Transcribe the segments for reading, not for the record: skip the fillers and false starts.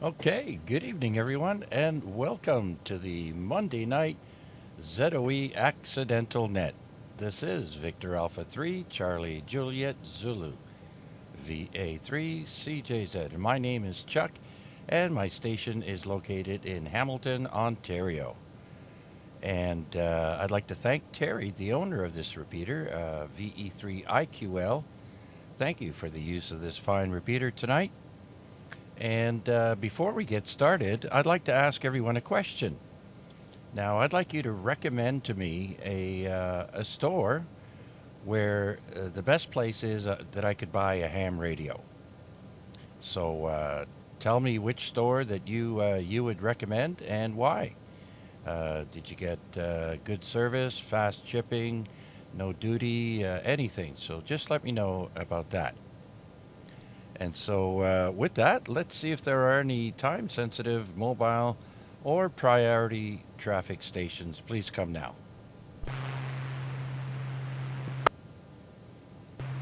Okay, good evening, everyone, and welcome to the Monday night ZOE Accidental Net. This is Victor Alpha 3, Charlie Juliet Zulu, VA3CJZ. And my name is Chuck, and my station is located in Hamilton, Ontario. And I'd like to thank Terry, the owner of this repeater, VE3IQL. Thank you for the use of this fine repeater tonight. And before we get started, I'd like to ask everyone a question. Now, I'd like you to recommend to me a store where the best place is that I could buy a ham radio. So tell me which store that you would recommend and why. Did you get good service, fast shipping, no duty, anything? So just let me know about that. And so, with that, let's see if there are any time sensitive mobile or priority traffic stations. Please come now.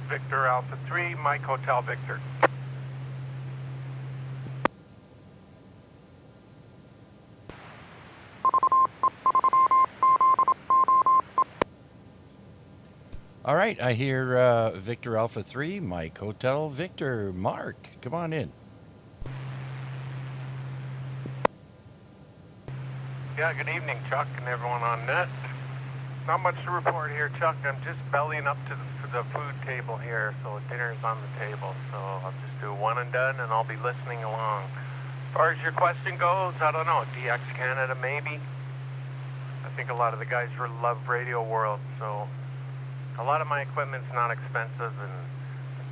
Victor Alpha 3, Mike Hotel Victor. All right, I hear Victor Alpha 3, Mike Hotel Victor. Mark, come on in. Yeah, good evening, Chuck, and everyone on net. Not much to report here, Chuck. I'm just bellying up to the food table here, so dinner's on the table. So I'll just do one and done, and I'll be listening along. As far as your question goes, I don't know. DX Canada, maybe. I think a lot of the guys love Radio World, so a lot of my equipment's not expensive, and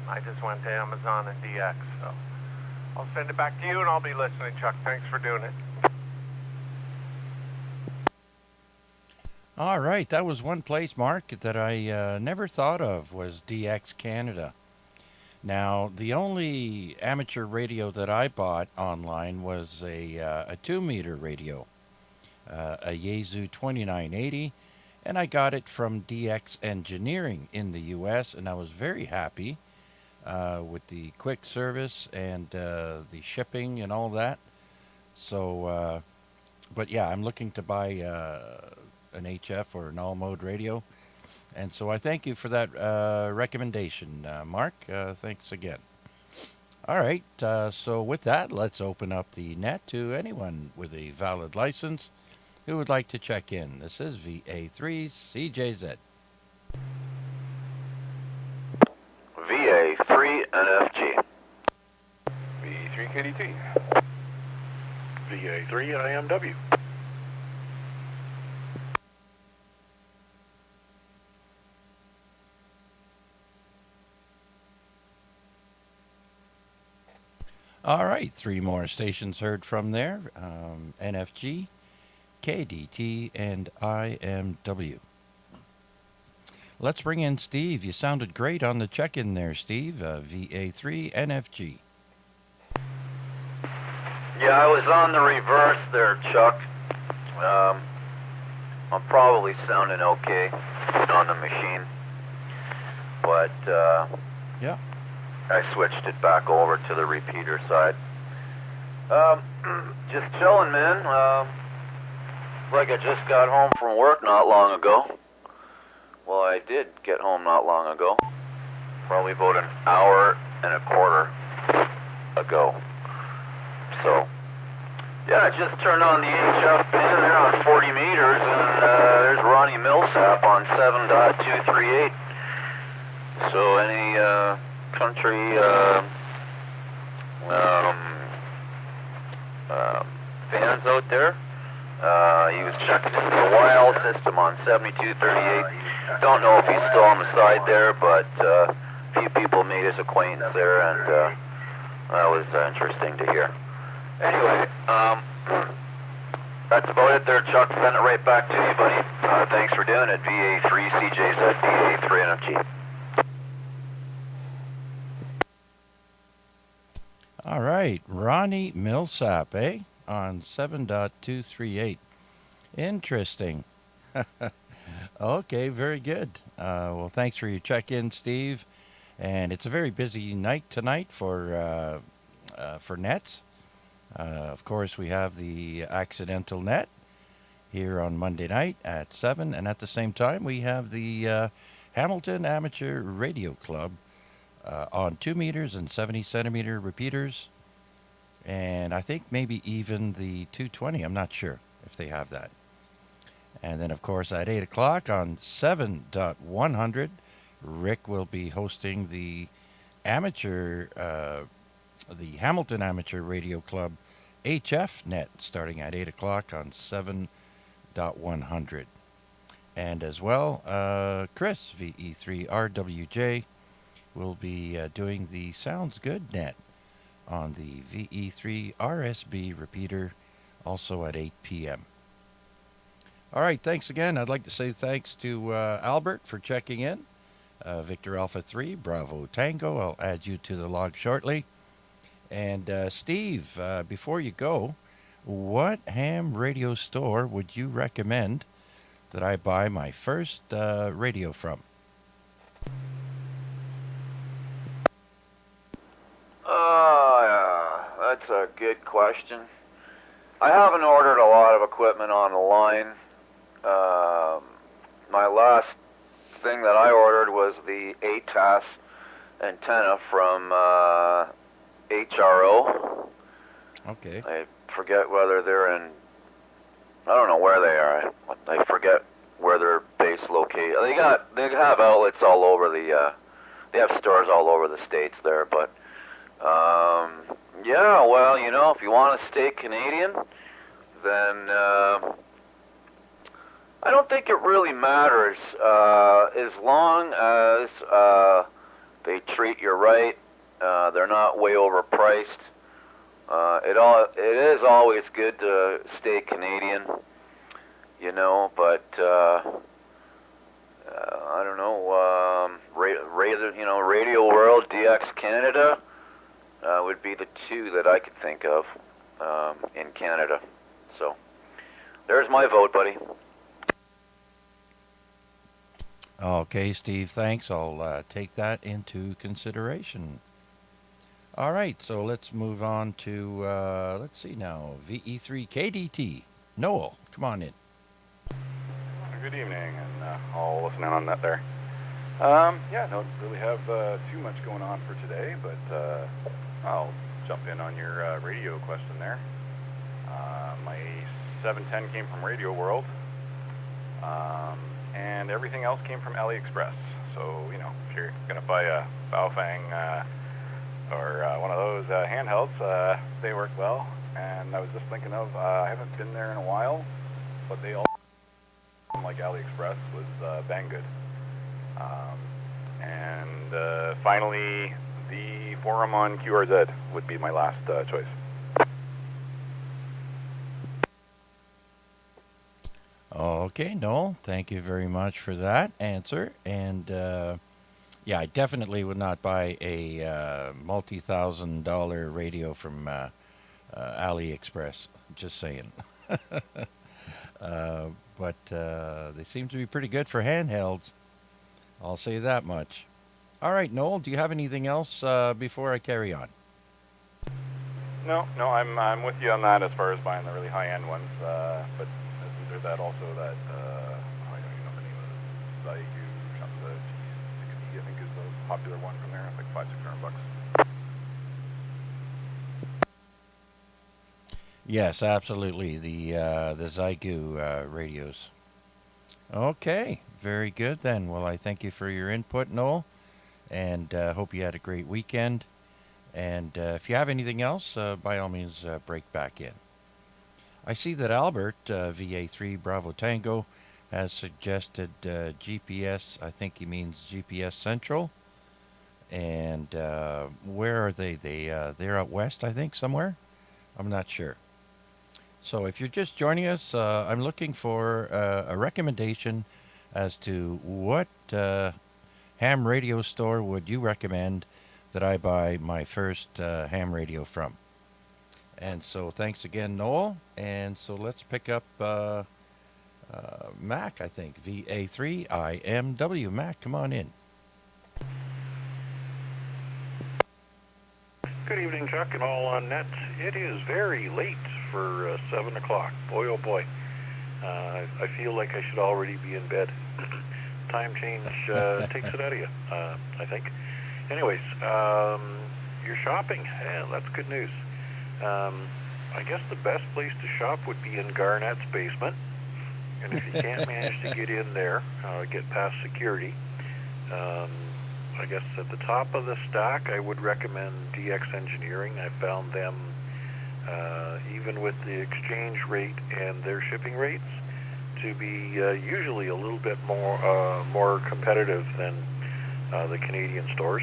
I just went to Amazon and DX. So I'll send it back to you, and I'll be listening, Chuck. Thanks for doing it. All right, that was one place, Mark, that I never thought of was DX Canada. Now, the only amateur radio that I bought online was a 2-meter radio, a Yaesu 2980, and I got it from DX Engineering in the U.S., and I was very happy with the quick service and the shipping and all that. So, but yeah, I'm looking to buy an HF or an all-mode radio. And so I thank you for that recommendation, Mark. Thanks again. All right, so with that, let's open up the net to anyone with a valid license who would like to check in. This is VA3CJZ. VA3NFG. VE3KDT. VA3IMW. All right, 3 more stations heard from there. NFG, KDT, and IMW. Let's bring in Steve. You sounded great on the check-in there, Steve. VA3NFG. Yeah, I was on the reverse there, Chuck. I'm probably sounding okay on the machine, but Yeah. I switched it back over to the repeater side. Just chilling, man. Like I just got home from work not long ago. Well, I did get home not long ago. Probably about an hour and a quarter ago. So, yeah, I just turned on the HF pin there on 40 meters, and there's Ronnie Millsap on 7.238. So any country fans out there? He was checking into the wild system on 7238. Don't know if he's still on the side there, but a few people made his acquaintance there, and that was interesting to hear. Anyway, that's about it there, Chuck. Send it right back to you, buddy. Thanks for doing it. VA3CJZ, VA3NFG. All right, Ronnie Millsap, eh? On 7.238. Interesting. Okay, very good. Well, thanks for your check-in, Steve. And it's a very busy night tonight for nets. Of course, we have the Accidental Net here on Monday night at 7, and at the same time, we have the Hamilton Amateur Radio Club on 2 meters and 70 centimeter repeaters, and I think maybe even the 220. I'm not sure if they have that. And then, of course, at 8 o'clock on 7.100, Rick will be hosting the amateur, the Hamilton Amateur Radio Club HF net starting at 8 o'clock on 7.100. And as well, Chris, VE3RWJ, will be doing the Sounds Good net on the VE3RSB repeater, also at 8 p.m. All right, thanks again. I'd like to say thanks to Albert for checking in. Victor Alpha 3, Bravo Tango. I'll add you to the log shortly. And Steve, before you go, what ham radio store would you recommend that I buy my first radio from? That's a good question. I haven't ordered a lot of equipment online. My last thing that I ordered was the ATAS antenna from HRO. Okay. I forget whether they're in, I don't know where they are. I forget where their base located. They have outlets all over they have stores all over the States there, but yeah, well, if you want to stay Canadian, then I don't think it really matters as long as they treat you right. They're not way overpriced. It is always good to stay Canadian, but I don't know. Radio World, DX Canada would be the two that I could think of in Canada. So there's my vote, buddy. Okay, Steve, thanks. I'll take that into consideration. All right, so let's move on to, let's see now, VE3KDT. Noel, come on in. Good evening, and I'll listen in on that there. Yeah, don't really have too much going on for today, but I'll jump in on your radio question there. My 710 came from Radio World, and everything else came from AliExpress. So, if you're going to buy a Baofeng or one of those handhelds, they work well. And I was just thinking of, I haven't been there in a while, but they all, like AliExpress, was Banggood. And finally, the forum on QRZ would be my last choice. Okay, Noel, thank you very much for that answer. And yeah, I definitely would not buy a multi-$1,000 radio from AliExpress. Just saying. But they seem to be pretty good for handhelds. I'll say that much. All right, Noel, do you have anything else before I carry on? No, I'm with you on that as far as buying the really high-end ones. But there's that also that I don't even know the name of it. Zygu or something. The G60, I think, is the popular one from there. It's like $500-600. Yes, absolutely. The Zygu radios. Okay, very good then. Well, I thank you for your input, Noel, and hope you had a great weekend. And if you have anything else, by all means, break back in. I see that Albert, VA3 Bravo Tango, has suggested GPS. I think he means GPS Central. And where are they? They're out west, I think, somewhere. I'm not sure. So if you're just joining us, I'm looking for a recommendation as to what ham radio store would you recommend that I buy my first ham radio from. And so thanks again, Noel. And so let's pick up Mac, I think, VA3IMW. Mac, come on in. Good evening, Chuck, and all on net. It is very late for 7 o'clock. Boy, oh boy. I feel like I should already be in bed. Time change takes it out of you, I think. Anyways, you're shopping. Yeah, that's good news. I guess the best place to shop would be in Garnett's basement. And if you can't manage to get in there, get past security, I guess at the top of the stack, I would recommend DX Engineering. I found them, even with the exchange rate and their shipping rates, to be usually a little bit more competitive than the Canadian stores.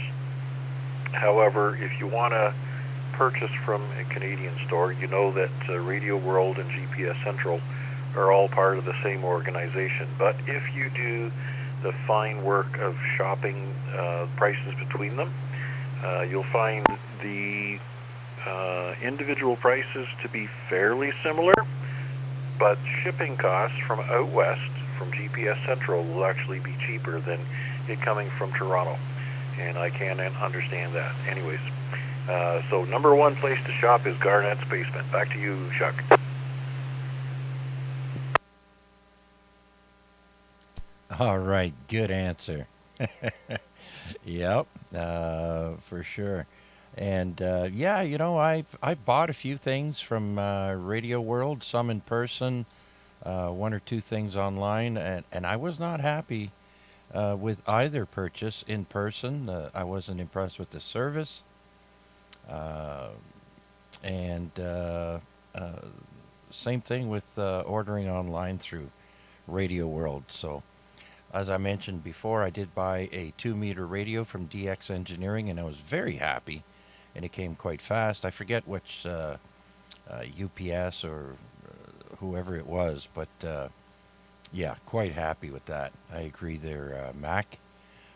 However, if you want to purchase from a Canadian store, you know that Radio World and GPS Central are all part of the same organization. But if you do the fine work of shopping prices between them, you'll find the individual prices to be fairly similar, but shipping costs from out west, from GPS Central, will actually be cheaper than it coming from Toronto, and I can't understand that. Anyways, so number one place to shop is Garnett's basement. Back to you, Chuck. All right, good answer. Yep, for sure. And yeah, you know, I've bought a few things from Radio World, some in person, one or two things online, and I was not happy with either purchase in person. I wasn't impressed with the service, and same thing with ordering online through Radio World. So, as I mentioned before, I did buy a 2-meter radio from DX Engineering, and I was very happy, and it came quite fast. I forget which UPS or whoever it was, but yeah, quite happy with that. I agree there, Mac.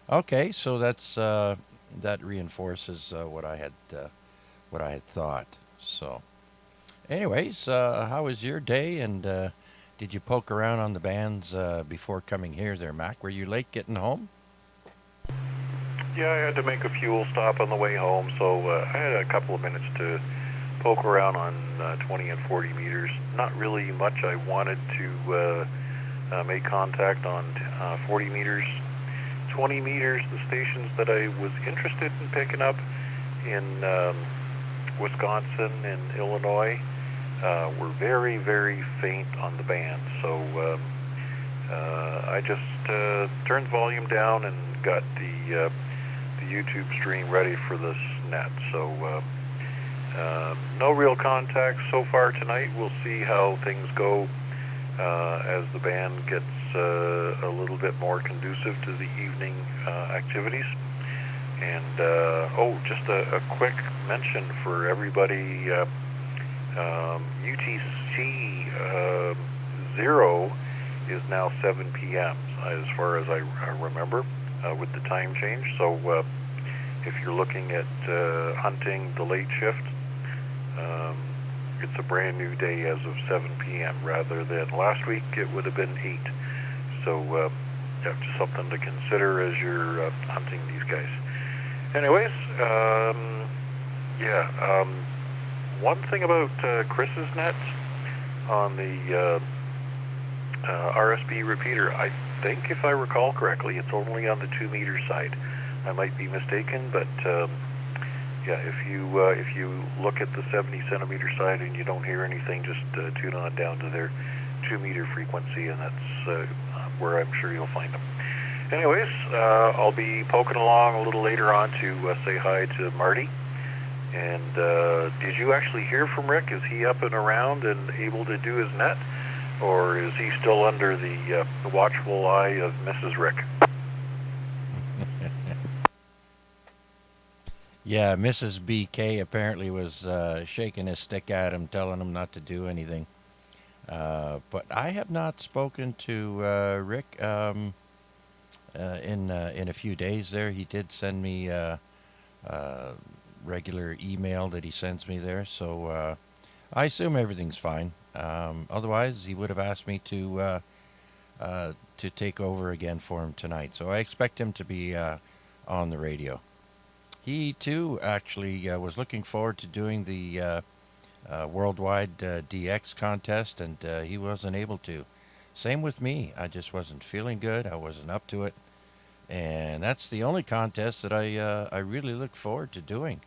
Okay, so that's that reinforces what I had thought. So, anyways, how was your day, and did you poke around on the bands before coming here there, Mac? Were you late getting home? Yeah, I had to make a fuel stop on the way home, so I had a couple of minutes to poke around on 20 and 40 meters. Not really much. I wanted to make contact on 40 meters. 20 meters, the stations that I was interested in picking up in Wisconsin and Illinois were very, very faint on the band. So I just turned the volume down and got the YouTube stream ready for this net. So no real contact so far tonight. We'll see how things go as the band gets a little bit more conducive to the evening activities. And just a quick mention for everybody. UTC 0 is now 7 p.m. as far as I remember with the time change. So if you're looking at hunting the late shift, it's a brand new day as of 7 p.m. rather than last week it would have been 8. So yeah, just something to consider as you're hunting these guys. Anyways, one thing about Chris's nets on the RSB repeater, I think if I recall correctly, it's only on the 2-meter side. I might be mistaken, but yeah, if you look at the 70 centimeter side and you don't hear anything, just tune on down to their 2-meter frequency, and that's where I'm sure you'll find them. Anyways, I'll be poking along a little later on to say hi to Marty. And did you actually hear from Rick? Is he up and around and able to do his net? Or is he still under the watchful eye of Mrs. Rick? Yeah, Mrs. BK apparently was shaking his stick at him, telling him not to do anything. But I have not spoken to Rick in a few days there. He did send me regular email that he sends me there, so I assume everything's fine. Otherwise, he would have asked me to take over again for him tonight. So I expect him to be on the radio. He too actually was looking forward to doing the worldwide DX contest, and he wasn't able to. Same with me. I just wasn't feeling good. I wasn't up to it, and that's the only contest that I really look forward to doing.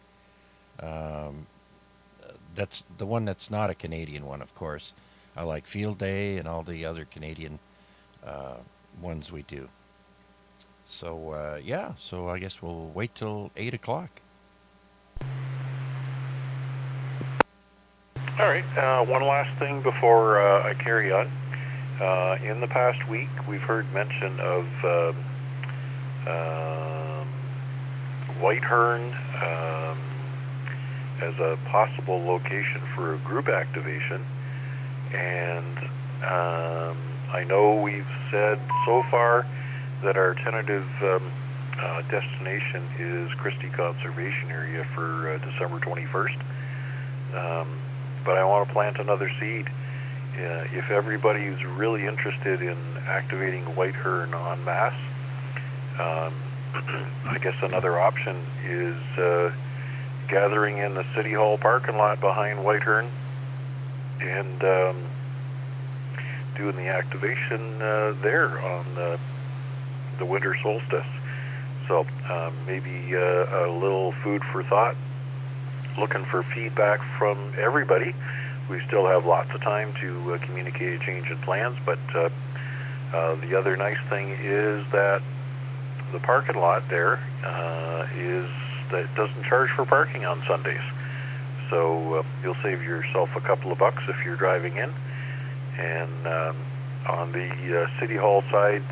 Um, that's the one that's not a Canadian one, of course. I like Field Day and all the other Canadian uh, ones we do. So yeah, so I guess we'll wait till 8 o'clock. All right. One last thing before I carry on. In the past week, we've heard mention of Whitehorn as a possible location for a group activation. And I know we've said so far that our tentative destination is Christie Conservation Area for December 21st. But I want to plant another seed. If everybody is really interested in activating Whitehorn en masse, I guess another option is gathering in the City Hall parking lot behind Whitehorn and doing the activation there on the winter solstice. So maybe a little food for thought. Looking for feedback from everybody. We still have lots of time to communicate a change in plans, but the other nice thing is that the parking lot there is that it doesn't charge for parking on Sundays. So you'll save yourself a couple of bucks if you're driving in. And on the City Hall side,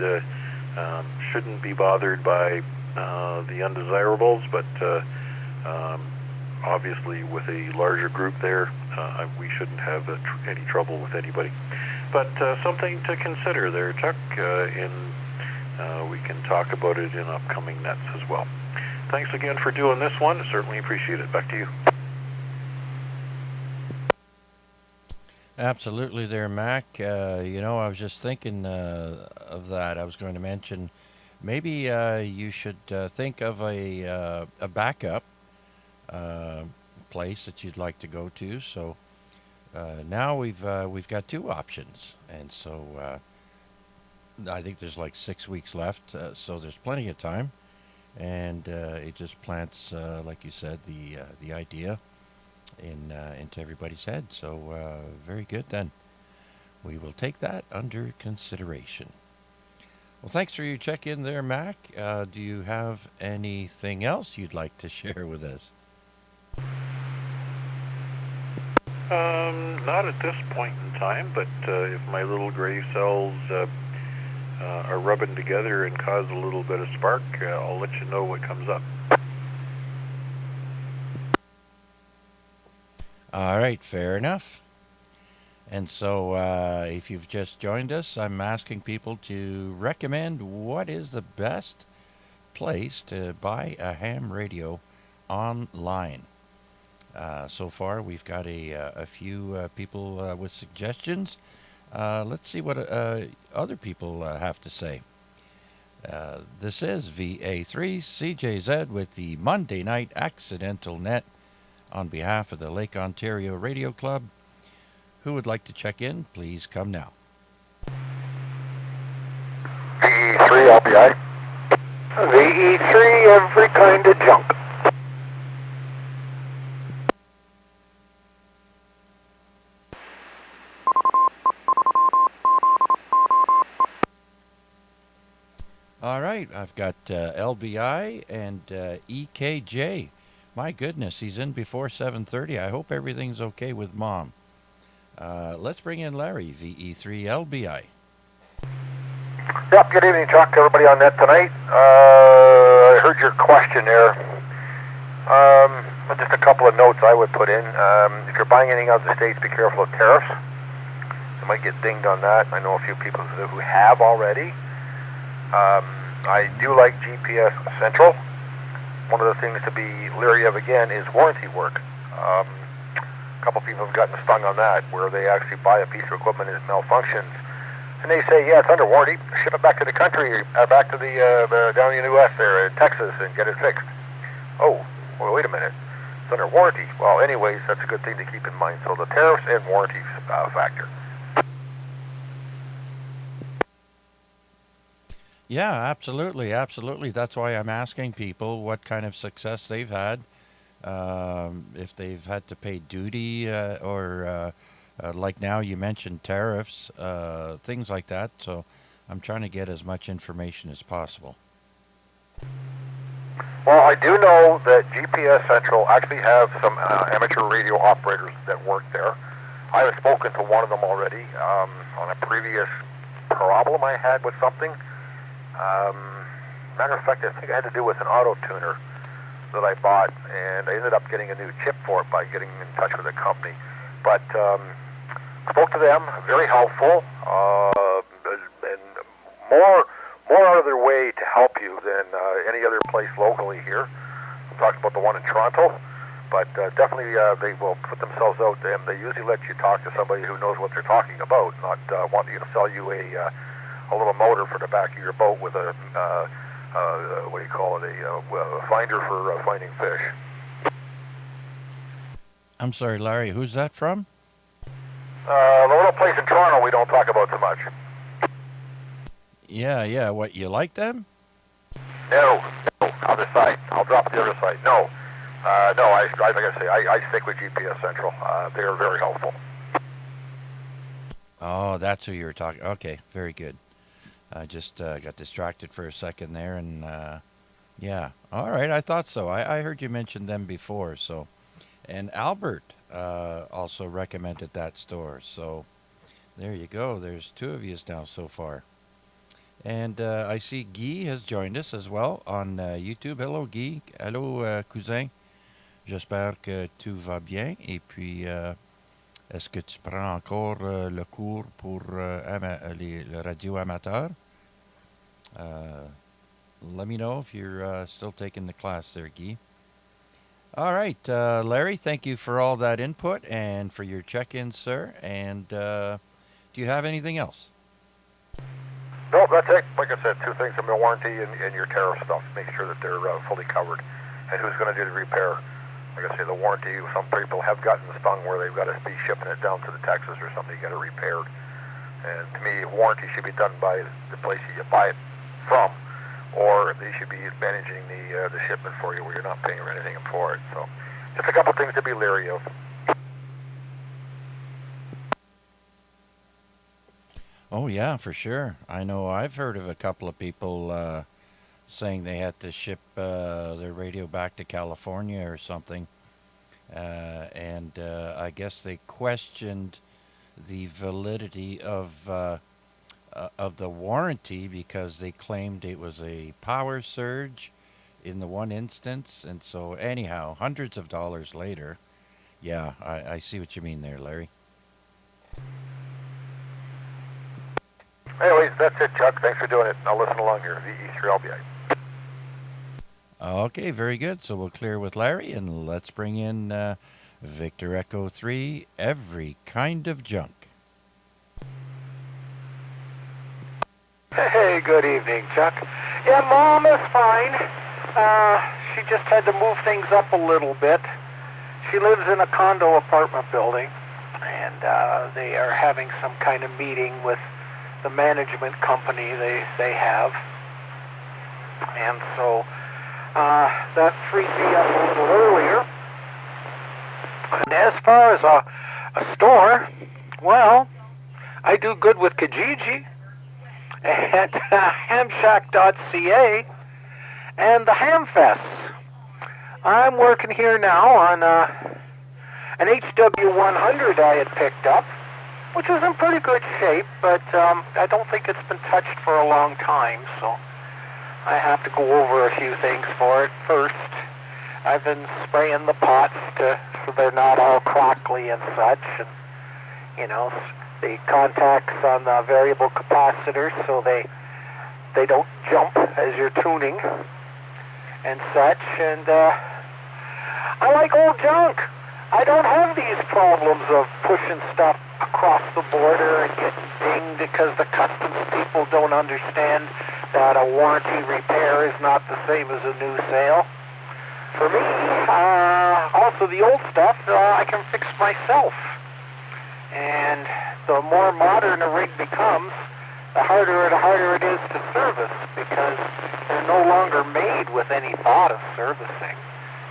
shouldn't be bothered by the undesirables, but obviously with a larger group there, we shouldn't have any trouble with anybody. But something to consider there, Chuck, and we can talk about it in upcoming nets as well. Thanks again for doing this one. Certainly appreciate it. Back to you. Absolutely there, Mac. You know, I was just thinking of that. I was going to mention maybe you should think of a backup place that you'd like to go to. So now we've got two options, and so I think there's like 6 weeks left. So there's plenty of time, and it just plants, like you said, the idea into everybody's head. So very good then. We will take that under consideration. Well, thanks for your check-in there, Mac. Do you have anything else you'd like to share with us? Not at this point in time, but if my little gray cells are rubbing together and cause a little bit of spark, I'll let you know what comes up. All right, fair enough. And so if you've just joined us, I'm asking people to recommend what is the best place to buy a ham radio online. So far, we've got a few people with suggestions. Let's see what other people have to say. This is VA3ZOE with the Monday Night Accidental Net on behalf of the Lake Ontario Radio Club. Who would like to check in? Please come now. VE3 LBI. VE3 every kind of junk. All right, I've got LBI and EKJ. My goodness, he's in before 7:30. I hope everything's okay with Mom. Let's bring in Larry, VE3 LBI. Yep, good evening, Chuck. Everybody on net tonight. I heard your question there. Just a couple of notes I would put in. If you're buying anything out of the States, be careful of tariffs. You might get dinged on that. I know a few people who have already. I do like GPS Central. One of the things to be leery of again is warranty work. A couple people have gotten stung on that, where they actually buy a piece of equipment and it malfunctions, and they say, yeah, it's under warranty, ship it back to the country, back to the down in the U.S. there in Texas and get it fixed. Oh, well, wait a minute, it's under warranty. Well, anyways, that's a good thing to keep in mind. So the tariffs and warranty factor. Yeah, absolutely, absolutely. That's why I'm asking people what kind of success they've had, if they've had to pay duty or like now you mentioned tariffs, things like that. So I'm trying to get as much information as possible. Well, I do know that GPS Central actually have some amateur radio operators that work there. I have spoken to one of them already on a previous problem I had with something. Matter of fact, I think it had to do with an auto tuner that I bought, and I ended up getting a new chip for it by getting in touch with the company. But spoke to them, very helpful, and more out of their way to help you than any other place locally here. I'm talking about the one in Toronto, but definitely they will put themselves out there, and they usually let you talk to somebody who knows what they're talking about, not want you to sell you a little motor for the back of your boat with a what do you call it, a finder for finding fish. I'm sorry, Larry, who's that from? The little place in Toronto we don't talk about so much. Yeah, what, you like them? No, other side. I'll drop the other side. No, like I say, I stick with GPS Central. They are very helpful. Oh, that's who you were talking. Okay, very good. I just got distracted for a second there, and yeah. All right, I thought so. I heard you mention them before, so. And Albert also recommended that store, so there you go. There's two of you now so far. And I see Guy has joined us as well on YouTube. Hello, Guy. Hello, cousin. J'espère que tout va bien. Et puis, est-ce que tu prends encore le cours pour le radio amateur? Let me know if you're still taking the class there, Guy. All right, Larry, thank you for all that input and for your check-ins, sir. And do you have anything else? No, that's it. Like I said, two things: the warranty and your tariff stuff. Make sure that they're fully covered, and who's going to do the repair. Like I say, the warranty. Some people have gotten stung where they've got to be shipping it down to the Texas or something to get it repaired. And to me, warranty should be done by the place that you buy it from, or they should be managing the shipment for you, where you're not paying or anything for it. So, just a couple things to be leery of. Oh, yeah, for sure. I know I've heard of a couple of people saying they had to ship their radio back to California or something. And I guess they questioned the validity of the warranty because they claimed it was a power surge in the one instance. And so anyhow, hundreds of dollars later, yeah, I see what you mean there, Larry. Anyways, that's it, Chuck. Thanks for doing it. I'll listen along here. VE3ZOE. Okay, very good. So we'll clear with Larry, and let's bring in Victor Echo 3, every kind of junk. Hey, good evening, Chuck. Yeah, Mom is fine. She just had to move things up a little bit. She lives in a condo apartment building, and they are having some kind of meeting with the management company they have. And so that freed me up a little earlier. And as far as a store, well, I do good with Kijiji at hamshack.ca and the Hamfests. I'm working here now on an HW100 I had picked up, which is in pretty good shape, but I don't think it's been touched for a long time, so I have to go over a few things for it. First, I've been spraying the pots so they're not all crackly and such, and, you know, the contacts on the variable capacitors so they don't jump as you're tuning and such, and I like old junk. I don't have these problems of pushing stuff across the border and getting dinged because the customs people don't understand that a warranty repair is not the same as a new sale. For me, also the old stuff, I can fix myself. And the more modern a rig becomes, the harder it is to service, because they're no longer made with any thought of servicing.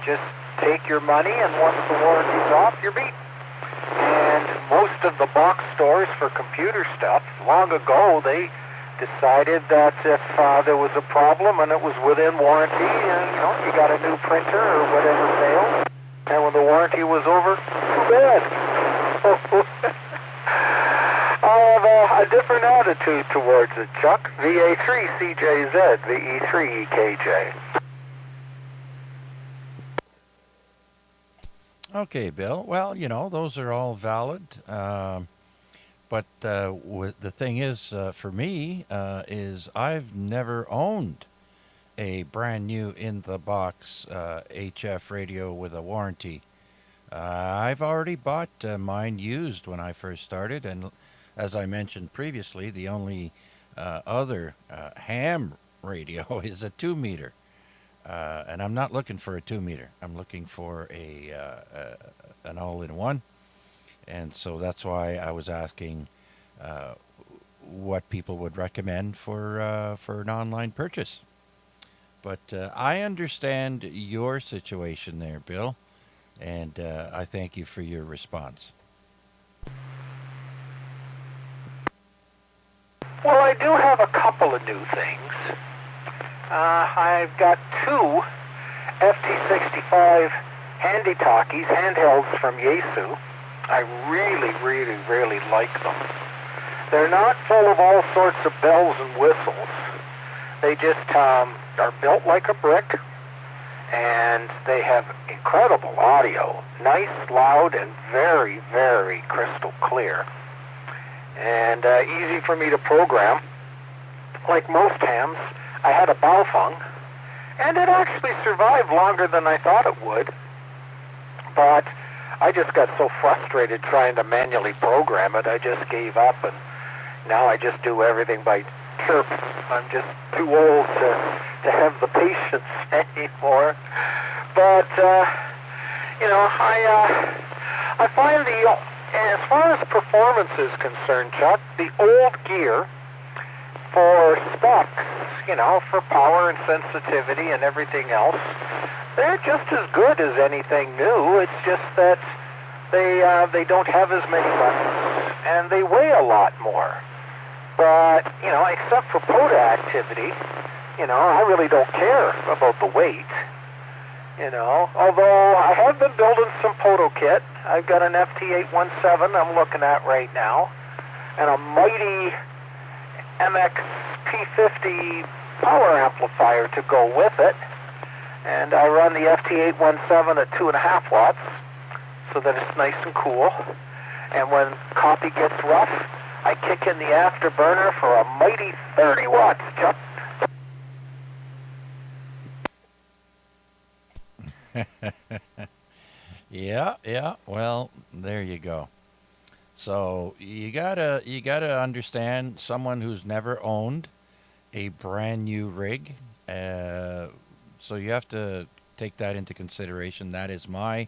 Just take your money, and once the warranty's off, you're beat. And most of the box stores for computer stuff, long ago, they decided that if there was a problem and it was within warranty, and you got a new printer or whatever failed, and when the warranty was over, too bad. I have a different attitude towards it, Chuck. VA3ZOE VE3EKJ. Okay, Bill. Well, those are all valid. But the thing is, for me, is I've never owned a brand new in-the-box HF radio with a warranty. I've already bought mine used when I first started, and as I mentioned previously, the only other ham radio is a 2-meter. And I'm not looking for a 2-meter. I'm looking for an all-in-one. And so that's why I was asking what people would recommend for an online purchase. But I understand your situation there, Bill, and I thank you for your response. Well, I do have a couple of new things. I've got 2 FT65 handy talkies, handhelds from Yaesu. I really, really, really like them. They're not full of all sorts of bells and whistles. They just are built like a brick, and they have incredible audio. Nice, loud, and very, very crystal clear. And easy for me to program. Like most hams, I had a Baofeng, and it actually survived longer than I thought it would. But I just got so frustrated trying to manually program it, I just gave up, and now I just do everything by chirp. I'm just too old to have the patience anymore. But, I find as far as performance is concerned, Chuck, the old gear for specs, for power and sensitivity and everything else, they're just as good as anything new. It's just that they don't have as many buttons, and they weigh a lot more. But, except for POTA activity, I really don't care about the weight. Although I have been building some POTA kit. I've got an FT817 I'm looking at right now, and a mighty MX P50 power amplifier to go with it. And I run the FT817 at 2.5 watts, so that it's nice and cool. And when copy gets rough, I kick in the afterburner for a mighty 30 watts, Chuck. Yeah. Well, there you go. So you gotta understand, someone who's never owned a brand new rig. So you have to take that into consideration. That is my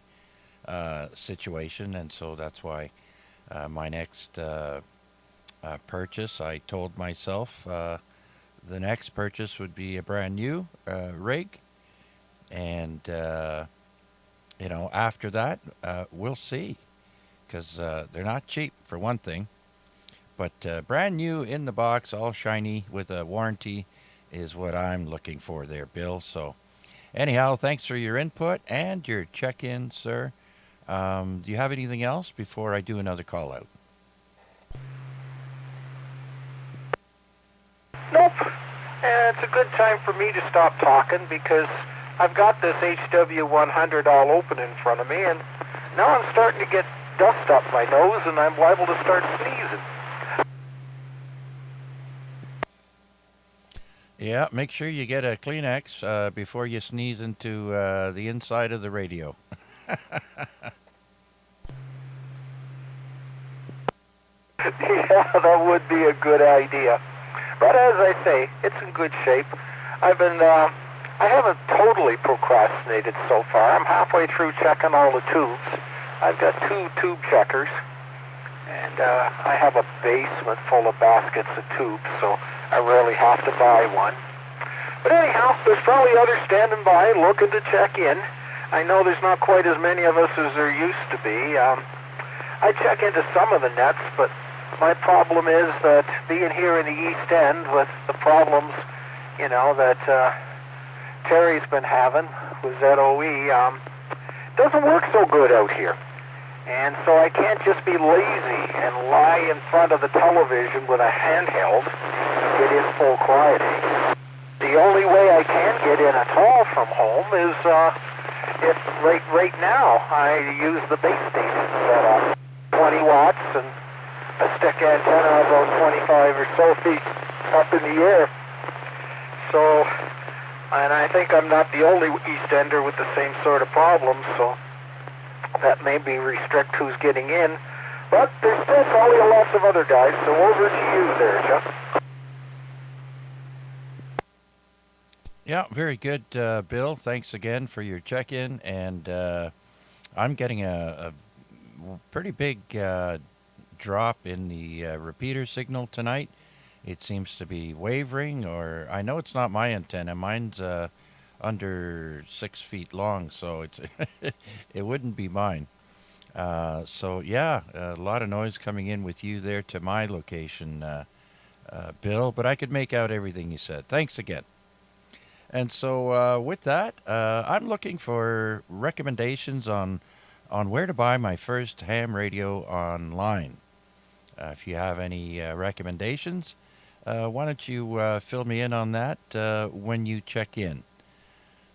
situation, and so that's why my next purchase, I told myself the next purchase would be a brand new rig, and after that we'll see, because they're not cheap, for one thing. But brand new in the box, all shiny with a warranty, is what I'm looking for there, Bill. So anyhow, thanks for your input and your check-in, sir. Do you have anything else before I do another call out? Nope. It's a good time for me to stop talking, because I've got this HW100 all open in front of me, and now I'm starting to get dust up my nose, and I'm liable to start sneezing. Yeah, make sure you get a Kleenex before you sneeze into the inside of the radio. Yeah, that would be a good idea. But as I say, it's in good shape. I've been I haven't totally procrastinated so far. I'm halfway through checking all the tubes. I've got 2 tube checkers, and I have a basement full of baskets of tubes, so I rarely have to buy one. But anyhow, there's probably others standing by looking to check in. I know there's not quite as many of us as there used to be. I check into some of the nets, but my problem is that being here in the East End with the problems, you know, that Terry's been having with ZOE, doesn't work so good out here. And so I can't just be lazy and lie in front of the television with a handheld and get in full quieting. The only way I can get in at all from home is if right now I use the base station setup, 20 watts and a stick antenna about 25 or so feet up in the air. So, and I think I'm not the only East Ender with the same sort of problem, so that maybe restrict who's getting in. But there's still probably lots of other guys, so over to you there, Chuck. Yeah, very good, Bill. Thanks again for your check-in, and I'm getting a pretty big drop in the repeater signal tonight. It seems to be wavering, or I know it's not my antenna. Mine's under 6 feet long, so it's it wouldn't be mine. So yeah, a lot of noise coming in with you there to my location, Bill, but I could make out everything you said. Thanks again. And so with that, I'm looking for recommendations on where to buy my first ham radio online. If you have any recommendations, why don't you fill me in on that when you check in.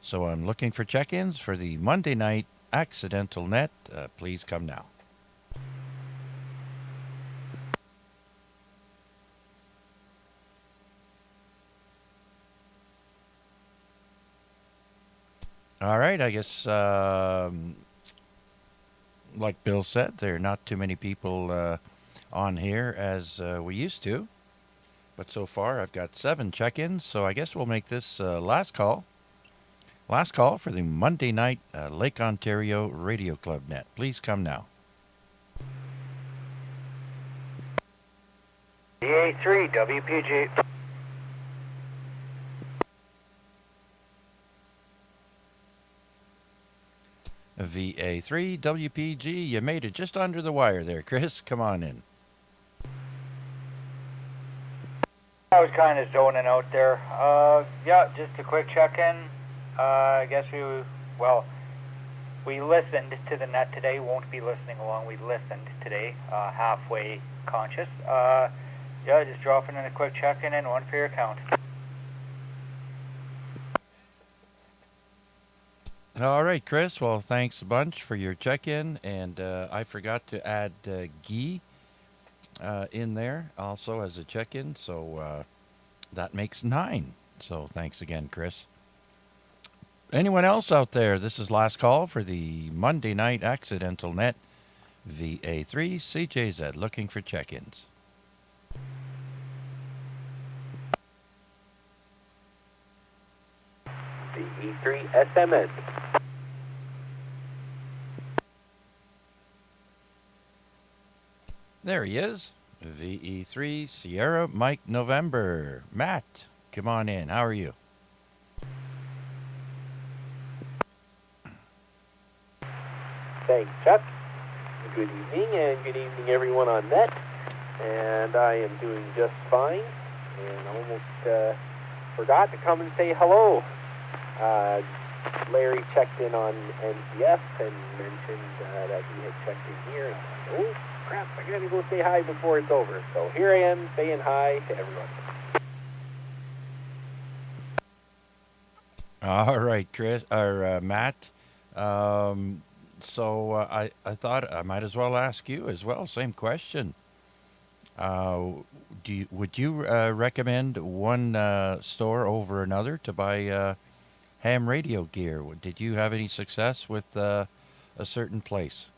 So I'm looking for check-ins for the Monday night Accidental Net. Please come now. All right, I guess, like Bill said, there are not too many people on here as we used to. But so far, I've got 7 check-ins, so I guess we'll make this last call. Last call for the Monday night Lake Ontario Radio Club Net. Please come now. VE3 WPG. VA3 WPG, you made it just under the wire there, Chris. Come on in. I was kind of zoning out there. Yeah, just a quick check-in. I guess we listened to the net today. Won't be listening along. We listened today, halfway conscious. Yeah, just dropping in a quick check-in and one for your account. All right, Chris. Well, thanks a bunch for your check-in, and I forgot to add Guy in there also as a check-in, so that makes 9. So thanks again, Chris. Anyone else out there? This is last call for the Monday night Accidental Net VA3ZOE looking for check-ins. VE3SMS. There he is. VE3 Sierra Mike November. Matt, come on in. How are you? Thanks, Chuck. Good evening, and good evening, everyone on net. And I am doing just fine, and almost forgot to come and say hello. Larry checked in on NCF and mentioned that he had checked in here. And I'm like, oh, crap, I gotta go say hi before it's over. So here I am saying hi to everyone. All right, Chris, or Matt. So I thought I might as well ask you as well. Same question. Would you recommend one store over another to buy ham radio gear? Did you have any success with a certain place?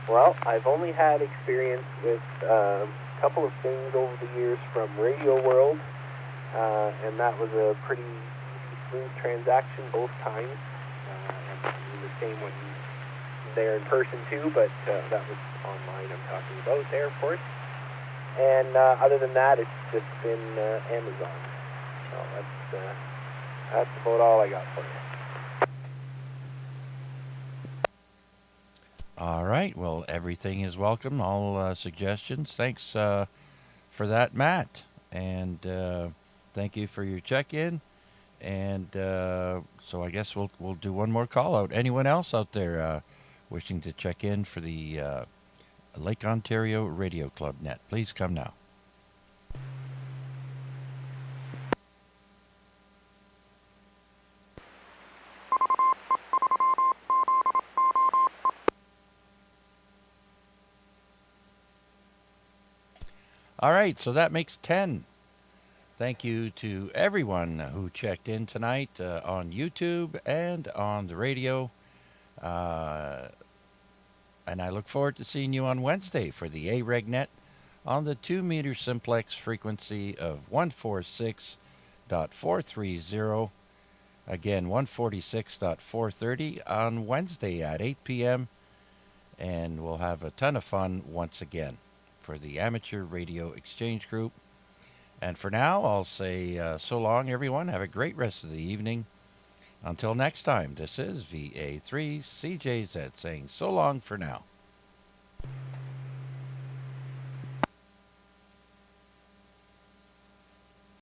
Well, I've only had experience with couple of things over the years from Radio World, and that was a pretty easy, smooth transaction both times. And the same when there in person too, but that was online I'm talking about there, of course. And other than that, it's just been Amazon. So that's about all I got for you. All right. Well, everything is welcome. All suggestions. Thanks for that, Matt. And thank you for your check-in. And so I guess we'll do one more call out. Anyone else out there wishing to check in for the Lake Ontario Radio Club net? Please come now. All right, so that makes 10. Thank you to everyone who checked in tonight on YouTube and on the radio. And I look forward to seeing you on Wednesday for the AREGnet on the 2-meter simplex frequency of 146.430. Again, 146.430 on Wednesday at 8 p.m. And we'll have a ton of fun once again for the Amateur Radio Exchange Group. And for now, I'll say so long, everyone. Have a great rest of the evening. Until next time, this is VA3ZOE saying so long for now.